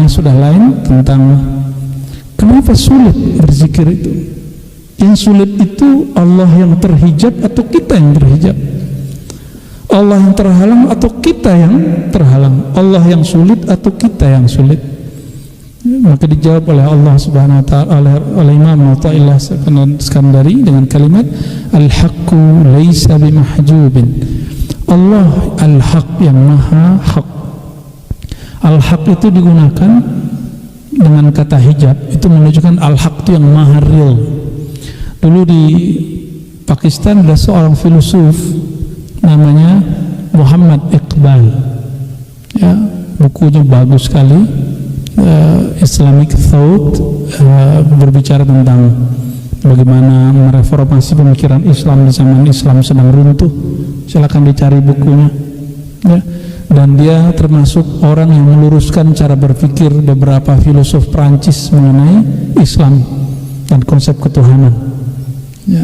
ceramahnya sudah lain tentang kenapa sulit berzikir itu. Yang sulit itu Allah yang terhijab atau kita yang terhijab? Allah yang terhalang atau kita yang terhalang? Allah yang sulit atau kita yang sulit? Maka dijawab oleh Allah Subhanahu wa ta'ala oleh Imam Athaillah Skandari dengan kalimat al-haqqu laisa bimahjubin. Allah al-haq yang maha hak. Al-haq itu digunakan dengan kata hijab, itu menunjukkan al-haq itu yang maha real. Dulu di Pakistan ada seorang filosof namanya Muhammad Iqbal, ya, bukunya bagus sekali, Islamic Thought, berbicara tentang bagaimana mereformasi pemikiran Islam di zaman Islam sedang runtuh. Silakan dicari bukunya, ya. Dan dia termasuk orang yang meluruskan cara berpikir beberapa filosof Prancis mengenai Islam dan konsep ketuhanan, ya.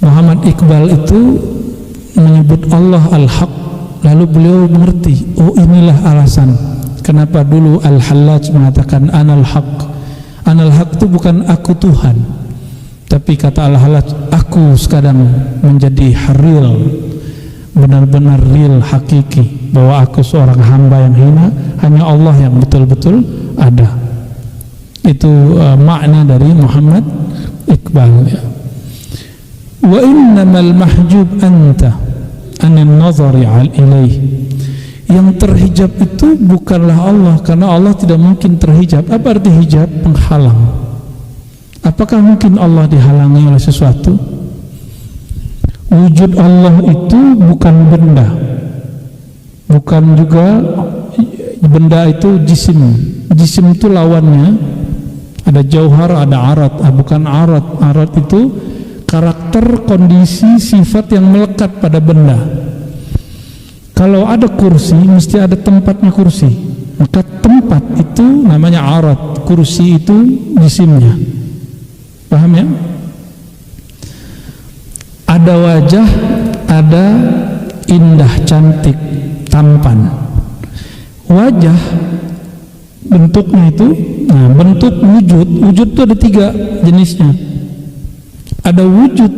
Muhammad Iqbal itu menyebut Allah al-haq, lalu beliau mengerti, oh inilah alasan kenapa dulu Al-Hallaj mengatakan anal haq. Anal haq itu bukan aku Tuhan, tapi kata Al-Hallaj, aku sekarang menjadi real, benar-benar real, hakiki, bahwa aku seorang hamba yang hina, hanya Allah yang betul-betul ada. Itu makna dari Muhammad Iqbal, ya. Wa innamal mahjub anta anin nazari ilaih. Yang terhijab itu bukanlah Allah, karena Allah tidak mungkin terhijab. Apa arti hijab? Penghalang. Apakah mungkin Allah dihalangi oleh sesuatu? Wujud Allah itu bukan benda, bukan juga benda itu jisim. Jisim itu lawannya, ada jauhar, ada arat. Bukan arat. Arat itu karakter, kondisi, sifat yang melekat pada benda. Kalau ada kursi, mesti ada tempatnya kursi. Maka tempat itu namanya arat, kursi itu jisimnya. Paham ya? Ada wajah, ada indah, cantik, tampan. Wajah bentuknya itu, nah bentuk wujud. Wujud itu ada 3 jenisnya. Ada wujud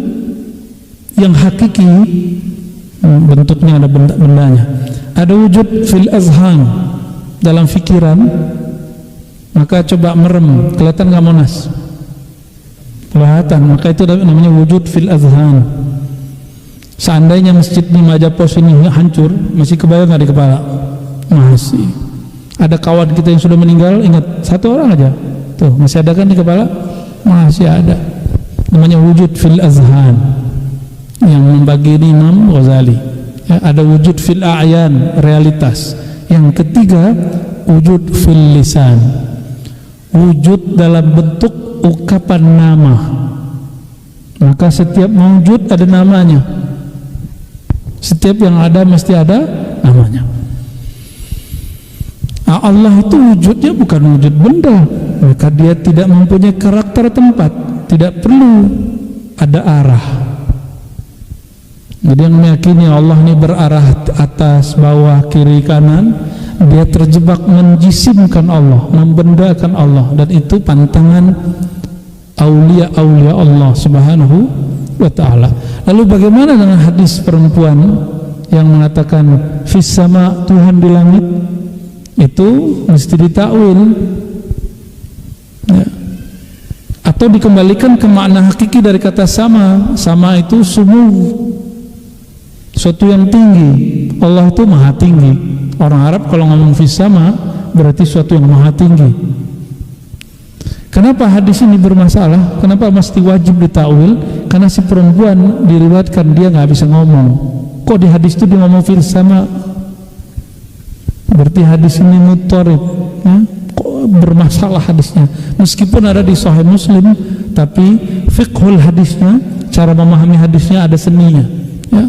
yang hakiki, bentuknya ada bendanya. Ada wujud fil azhan, dalam fikiran. Maka coba merem, kelihatan nggak Monas? Kelihatan. Maka itu namanya wujud fil azhan. Seandainya masjid di Majapos ini hancur, masih kebayang nggak di kepala? Masih. Ada kawan kita yang sudah meninggal, ingat 1 orang aja, tuh masih ada kan di kepala? Masih ada. Namanya wujud fil azhan, yang membagi Imam Ghazali, ya. Ada wujud fil a'yan, realitas. Yang ketiga, wujud fil lisan, wujud dalam bentuk ungkapan nama. Maka setiap wujud ada namanya, setiap yang ada mesti ada namanya. Allah itu wujudnya bukan wujud benda, maka dia tidak mempunyai karakter tempat, tidak perlu ada arah. Jadi yang meyakini Allah ini berarah atas, bawah, kiri, kanan, dia terjebak menjisimkan Allah, membendakan Allah, dan itu pantangan aulia-aulia Allah Subhanahu wa ta'ala. Lalu bagaimana dengan hadis perempuan yang mengatakan fis sama, Tuhan di langit? Itu mesti ditakwil, ya. Atau dikembalikan ke makna hakiki dari kata sama. Sama itu sumuh, suatu yang tinggi. Allah itu maha tinggi. Orang Arab kalau ngomong fis sama berarti suatu yang maha tinggi. Kenapa hadis ini bermasalah? Kenapa mesti wajib ditakwil? Karena si perempuan diriwayatkan dia nggak bisa ngomong. Kok di hadis itu dia ngomong fis sama? Berarti hadis ini mudharib, ya? Kok bermasalah hadisnya? Meskipun ada di Sahih Muslim, tapi fiqhul hadisnya, cara memahami hadisnya ada seninya, ya.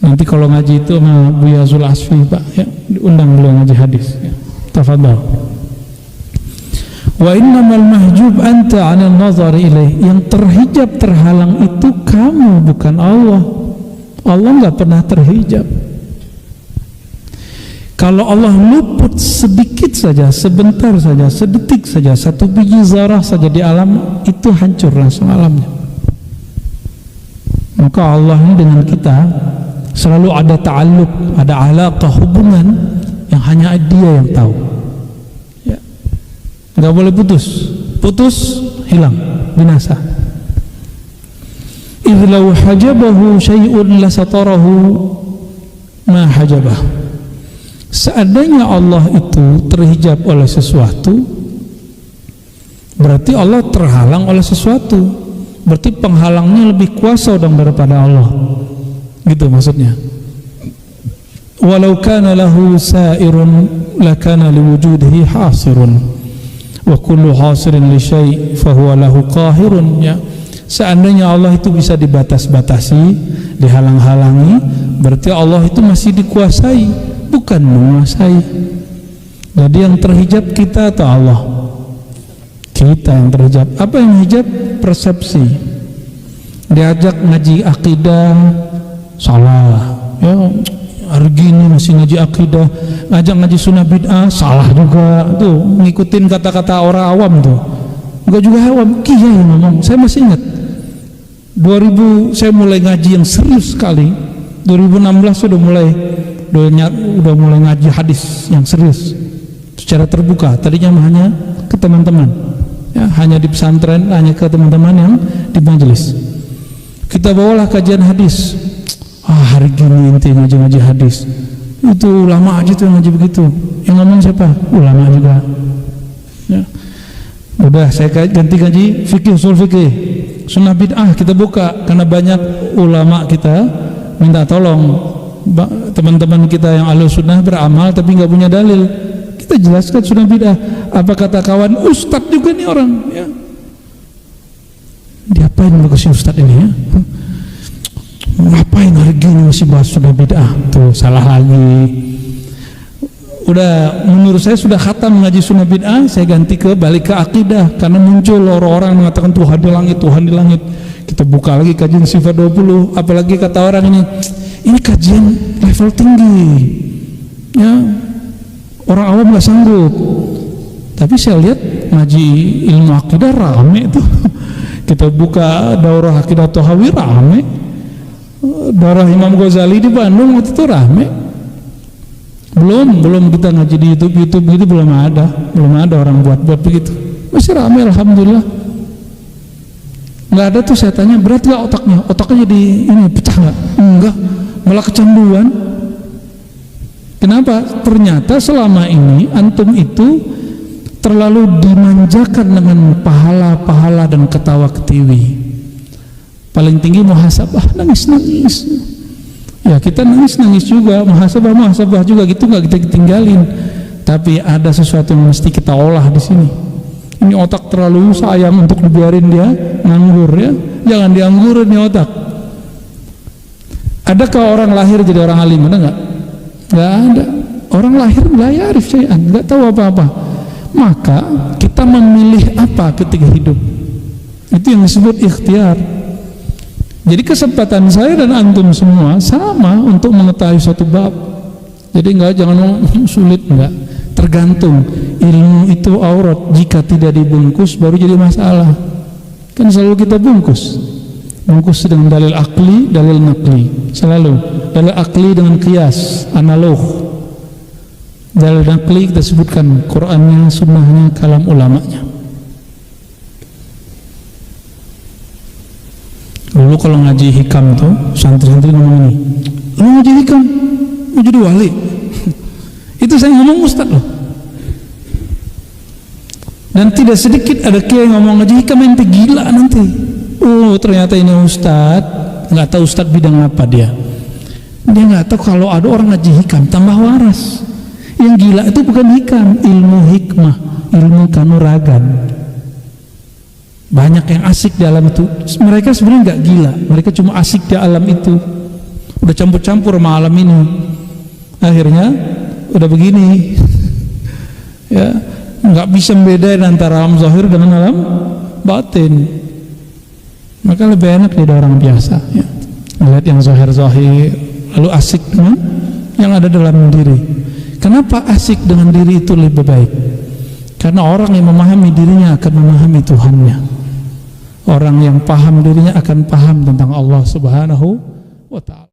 Nanti kalau ngaji itu sama Buya Zul Asfi, Pak, ya, diundang beliau ngaji hadis, ya. Tafadhal. Wa innamal mahjub anta 'anil nazari ilaih. Yang terhijab, terhalang itu kamu, bukan Allah. Allah enggak pernah terhijab. Kalau Allah luput sedikit saja, sebentar saja, sedetik saja, satu biji zarah saja di alam, itu hancur langsung alamnya. Maka Allah ini dengan kita selalu ada ta'alluq, ada alaqah, hubungan yang hanya Dia yang tahu. Ya. Nggak boleh putus, hilang, binasa. idh law hajabahu syai'un lasatarahu ma hajabah. Seandainya Allah itu terhijab oleh sesuatu, berarti Allah terhalang oleh sesuatu, berarti penghalangnya lebih kuasa dong daripada Allah, gitu maksudnya. Walau kana lahu sa'irun lakana liwujudihi hasirun wa kullu hasirin li syai' fahuwa lahu qahirun. Ya, seandainya Allah itu bisa dibatas-batasi, dihalang-halangi, berarti Allah itu masih dikuasai, bukan menguasai. Jadi yang terhijab kita atau Allah? Kita yang terhijab. Apa yang hijab? Persepsi. Diajak ngaji akidah, salah. Ya, hari gini masih ngaji akidah, ngajak ngaji sunnah bid'ah, salah juga. Tuh ngikutin kata-kata orang awam tuh. Enggak juga awam, kiai ngomong. Saya masih ingat 2000 saya mulai ngaji yang serius sekali. 2016 udah mulai ngaji hadis yang serius secara terbuka. Tadinya hanya ke teman-teman, ya, hanya di pesantren, hanya ke teman-teman yang di majelis. Kita bawalah kajian hadis. Hari gini inti ngaji hadis, itu ulama aja tuh ngaji begitu. Yang ngomong siapa? Ulama juga. Ya. Udah saya ganti ngaji fikih, usul fikih, sunnah bid'ah kita buka, karena banyak ulama kita minta tolong teman-teman kita yang ahli sunnah beramal tapi nggak punya dalil. Kita jelaskan sunnah bid'ah. Apa kata kawan, ustadz juga nih orang, ya. Diapain bagusnya ustadz ini, ya? Ngapain hari gini masih bahas sunnah bid'ah? Tuh salah lagi. Udah, menurut saya sudah khatam ngaji sunnah bid'ah, saya ganti balik ke akidah, karena muncul orang-orang mengatakan Tuhan di langit, Tuhan di langit. Kita buka lagi kajian sifat 20, apalagi kata orang ini kajian level tinggi, ya, orang awam nggak sanggup. Tapi saya lihat ngaji ilmu akidah rame tuh. Kita buka daurah akidah Tohawi rame, daurah Imam Ghazali di Bandung waktu itu rame. Belum kita ngaji di YouTube gitu, belum ada orang buat begitu. Masih rame, alhamdulillah. Nggak ada tuh saya tanya, berat nggak otaknya jadi ini pecah nggak? Enggak, malah kecanduan. Kenapa? Ternyata selama ini antum itu terlalu dimanjakan dengan pahala-pahala dan ketawa ketiwi. Paling tinggi muhasabah, nangis. Ya, kita nangis juga, muhasabah juga, gitu nggak kita tinggalin. Tapi ada sesuatu yang mesti kita olah di sini. Ini otak terlalu sayang untuk dibiarin dia nganggur, ya. Jangan dianggurin nih otak. Adakah orang lahir jadi orang alim? Ada nggak? Nggak ada. Orang lahir la ya'rif syai'an, nggak tahu apa-apa. Maka kita memilih apa ketika hidup? Itu yang disebut ikhtiar. Jadi kesempatan saya dan antum semua sama untuk mengetahui suatu bab. Jadi jangan sulit, enggak. Tergantung, ilmu itu aurat, jika tidak dibungkus baru jadi masalah. Kan selalu kita bungkus dengan dalil akli, dalil nakli, selalu dalil akli dengan qiyas, analog. Dalil nakli kita sebutkan Qur'annya, sunnahnya, kalam ulamanya. Dulu kalau ngaji hikam tuh santri-santri ngomong ini, lu ngaji hikam mau jadi wali. Itu saya ngomong ustad loh. Dan tidak sedikit ada kiai ngomong ngaji hikam ente gila nanti. Oh, ternyata ini ustad, nggak tahu ustad bidang apa dia nggak tahu kalau ada orang ngaji hikam tambah waras. Yang gila itu bukan hikam, ilmu hikmah, ilmu kanuragan. Banyak yang asik di alam itu. Mereka sebenarnya nggak gila, mereka cuma asik di alam itu. Udah campur-campur sama alam ini. Akhirnya udah begini. Ya, nggak bisa membedain antara alam zahir dengan alam batin. Maka lebih enak jadi orang biasa, ya. Melihat yang zahir-zahir, lalu asik dengan yang ada dalam diri. Kenapa asik dengan diri itu lebih baik? Karena orang yang memahami dirinya akan memahami Tuhannya. Orang yang paham dirinya akan paham tentang Allah Subhanahu wa ta'ala.